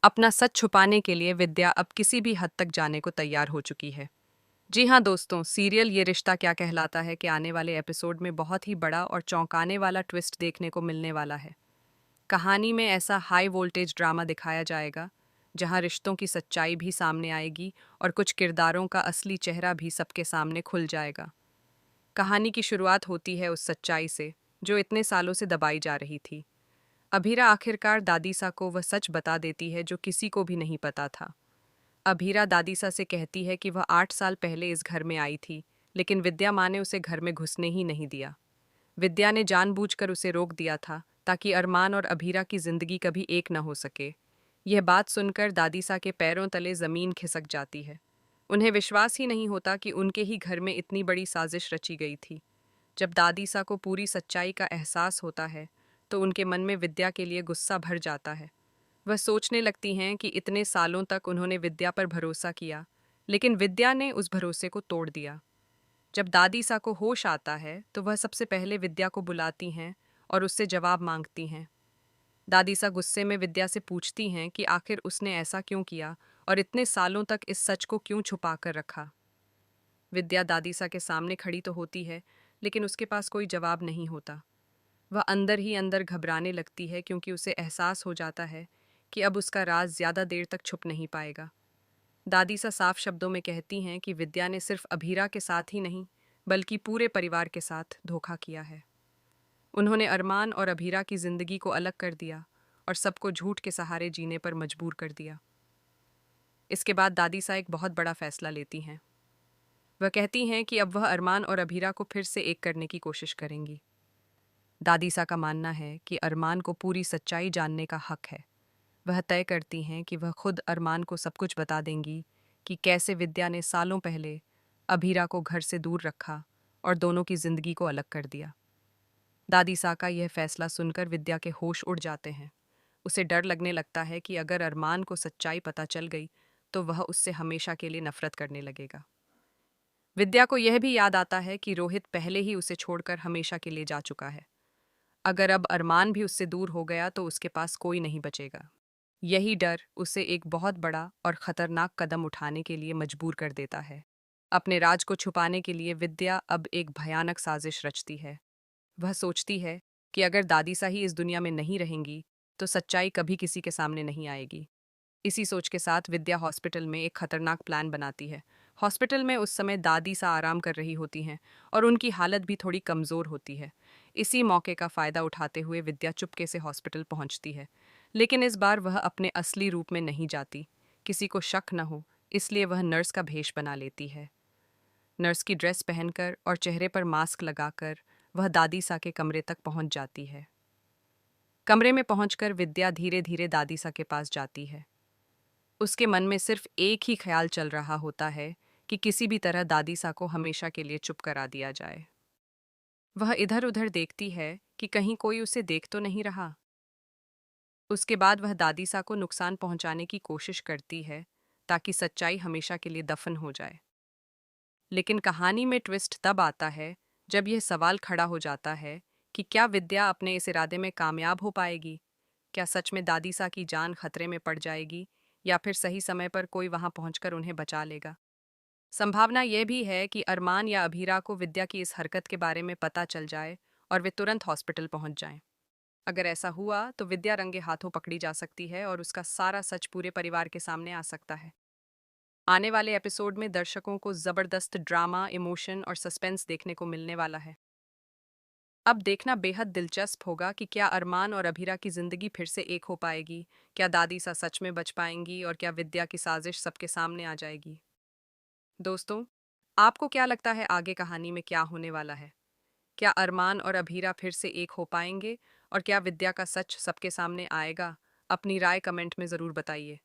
अपना सच छुपाने के लिए विद्या अब किसी भी हद तक जाने को तैयार हो चुकी है। जी हाँ दोस्तों, सीरियल ये रिश्ता क्या कहलाता है कि आने वाले एपिसोड में बहुत ही बड़ा और चौंकाने वाला ट्विस्ट देखने को मिलने वाला है। कहानी में ऐसा हाई वोल्टेज ड्रामा दिखाया जाएगा जहाँ रिश्तों की सच्चाई भी सामने आएगी और कुछ किरदारों का असली चेहरा भी सबके सामने खुल जाएगा। कहानी की शुरुआत होती है उस सच्चाई से जो इतने सालों से दबाई जा रही थी। अभीरा आखिरकार दादीसा को वह सच बता देती है जो किसी को भी नहीं पता था। अभीरा दादीसा से कहती है कि वह 8 साल पहले इस घर में आई थी, लेकिन विद्या माँ ने उसे घर में घुसने ही नहीं दिया। विद्या ने जानबूझकर उसे रोक दिया था ताकि अरमान और अभीरा की जिंदगी कभी एक न हो सके। यह बात सुनकर दादीसा के पैरों तले जमीन खिसक जाती है। उन्हें विश्वास ही नहीं होता कि उनके ही घर में इतनी बड़ी साजिश रची गई थी। जब दादीसा को पूरी सच्चाई का एहसास होता है तो उनके मन में विद्या के लिए गुस्सा भर जाता है। वह सोचने लगती हैं कि इतने सालों तक उन्होंने विद्या पर भरोसा किया, लेकिन विद्या ने उस भरोसे को तोड़ दिया। जब दादीसा को होश आता है तो वह सबसे पहले विद्या को बुलाती हैं और उससे जवाब मांगती हैं। दादीसा गुस्से में विद्या से पूछती हैं कि आखिर उसने ऐसा क्यों किया और इतने सालों तक इस सच को क्यों छुपा कर रखा। विद्या दादीसा के सामने खड़ी तो होती है, लेकिन उसके पास कोई जवाब नहीं होता। वह अंदर ही अंदर घबराने लगती है क्योंकि उसे एहसास हो जाता है कि अब उसका राज ज्यादा देर तक छुप नहीं पाएगा। दादीसा साफ शब्दों में कहती हैं कि विद्या ने सिर्फ अभीरा के साथ ही नहीं, बल्कि पूरे परिवार के साथ धोखा किया है। उन्होंने अरमान और अभीरा की जिंदगी को अलग कर दिया और सबको झूठ के सहारे जीने पर मजबूर कर दिया। इसके बाद दादीसा एक बहुत बड़ा फैसला लेती हैं। वह कहती हैं कि अब वह अरमान और अभीरा को फिर से एक करने की कोशिश करेंगी। दादीसा का मानना है कि अरमान को पूरी सच्चाई जानने का हक है। वह तय करती हैं कि वह खुद अरमान को सब कुछ बता देंगी कि कैसे विद्या ने सालों पहले अभीरा को घर से दूर रखा और दोनों की जिंदगी को अलग कर दिया। दादीसा का यह फैसला सुनकर विद्या के होश उड़ जाते हैं। उसे डर लगने लगता है कि अगर अरमान को सच्चाई पता चल गई तो वह उससे हमेशा के लिए नफरत करने लगेगा। विद्या को यह भी याद आता है कि रोहित पहले ही उसे छोड़कर हमेशा के लिए जा चुका है। अगर अब अरमान भी उससे दूर हो गया तो उसके पास कोई नहीं बचेगा। यही डर उसे एक बहुत बड़ा और खतरनाक कदम उठाने के लिए मजबूर कर देता है। अपने राज को छुपाने के लिए विद्या अब एक भयानक साजिश रचती है। वह सोचती है कि अगर दादीसा ही इस दुनिया में नहीं रहेंगी तो सच्चाई कभी किसी के सामने नहीं आएगी। इसी सोच के साथ विद्या हॉस्पिटल में एक खतरनाक प्लान बनाती है। हॉस्पिटल में उस समय दादीसा आराम कर रही होती हैं और उनकी हालत भी थोड़ी कमज़ोर होती है। इसी मौके का फ़ायदा उठाते हुए विद्या चुपके से हॉस्पिटल पहुंचती है, लेकिन इस बार वह अपने असली रूप में नहीं जाती। किसी को शक न हो इसलिए वह नर्स का भेष बना लेती है। नर्स की ड्रेस पहनकर और चेहरे पर मास्क लगाकर वह दादीसा के कमरे तक पहुंच जाती है। कमरे में पहुंचकर विद्या धीरे धीरे दादीसा के पास जाती है। उसके मन में सिर्फ एक ही ख्याल चल रहा होता है कि किसी भी तरह दादीसा को हमेशा के लिए चुप करा दिया जाए। वह इधर उधर देखती है कि कहीं कोई उसे देख तो नहीं रहा। उसके बाद वह दादीसा को नुकसान पहुंचाने की कोशिश करती है ताकि सच्चाई हमेशा के लिए दफन हो जाए। लेकिन कहानी में ट्विस्ट तब आता है जब यह सवाल खड़ा हो जाता है कि क्या विद्या अपने इस इरादे में कामयाब हो पाएगी। क्या सच में दादीसा की जान खतरे में पड़ जाएगी या फिर सही समय पर कोई वहां पहुंचकर उन्हें बचा लेगा। संभावना यह भी है कि अरमान या अभीरा को विद्या की इस हरकत के बारे में पता चल जाए और वे तुरंत हॉस्पिटल पहुंच जाएं। अगर ऐसा हुआ तो विद्या रंगे हाथों पकड़ी जा सकती है और उसका सारा सच पूरे परिवार के सामने आ सकता है। आने वाले एपिसोड में दर्शकों को जबरदस्त ड्रामा, इमोशन और सस्पेंस देखने को मिलने वाला है। अब देखना बेहद दिलचस्प होगा कि क्या अरमान और अभीरा की जिंदगी फिर से एक हो पाएगी, क्या दादीसा सच में बच पाएंगी और क्या विद्या की साजिश सबके सामने आ जाएगी। दोस्तों, आपको क्या लगता है आगे कहानी में क्या होने वाला है? क्या अरमान और अभीरा फिर से एक हो पाएंगे और क्या विद्या का सच सबके सामने आएगा? अपनी राय कमेंट में ज़रूर बताइए।